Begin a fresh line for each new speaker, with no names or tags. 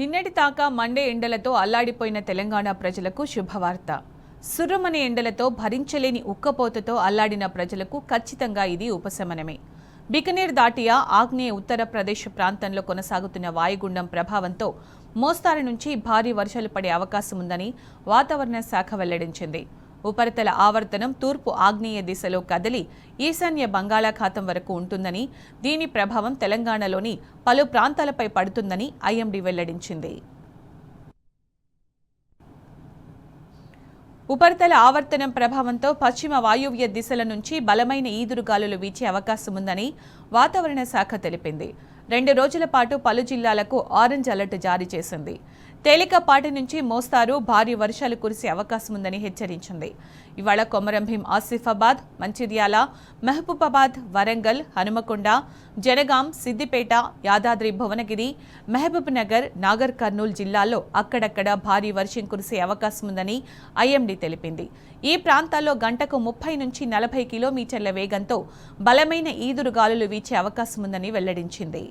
నిన్నటి దాకా మండే ఎండలతో అల్లాడిపోయిన తెలంగాణ ప్రజలకు శుభవార్త. సుర్రుమనే ఎండలతో భరించలేని ఉక్కపోతతో అల్లాడిన ప్రజలకు ఖచ్చితంగా ఇది ఉపశమనమే. బికనేర్ దాటియా ఆగ్నేయ ఉత్తరప్రదేశ్ ప్రాంతంలో కొనసాగుతున్న వాయుగుండం ప్రభావంతో మోస్తారు నుంచి భారీ వర్షాలు పడే అవకాశం ఉందని వాతావరణ శాఖ వెల్లడించింది. ఉపరితల ఆవర్తనం తూర్పు ఆగ్నేయ దిశలో కదిలి ఈశాన్య బంగాళాఖాతం వరకు ఉంటుందని, దీని ప్రభావం తెలంగాణలోని పలు ప్రాంతాలపై పడుతుందని ఐఎండీ వెల్లడించింది. ఉపరితల ఆవర్తనం ప్రభావంతో పశ్చిమ వాయువ్య దిశల నుంచి బలమైన ఈదురుగాలులు వీచే అవకాశం ఉందని వాతావరణ శాఖ తెలిపింది. 2 రోజుల పాటు పలు జిల్లాలకు ఆరెంజ్ అలర్ట్ జారీ చేసింది. తేలికపాటి నుంచి మోస్తారు భారీ వర్షాలు కురిసే అవకాశం ఉందని హెచ్చరించింది. ఇవాళ కొమరంభీం, ఆసిఫాబాద్, మంచిర్యాల, మహబూబాబాద్, వరంగల్, హనుమకొండ, జనగాం, సిద్దిపేట, యాదాద్రి భువనగిరి, మహబూబ్ నగర్, నాగర్ కర్నూల్ జిల్లాల్లో అక్కడక్కడ భారీ వర్షం కురిసే అవకాశం ఉందని ఐఎండీ తెలిపింది. ఈ ప్రాంతాల్లో గంటకు 30 నుంచి 40 కిలోమీటర్ల వేగంతో బలమైన ఈదురుగాలులు వీచే అవకాశం ఉందని వెల్లడించింది.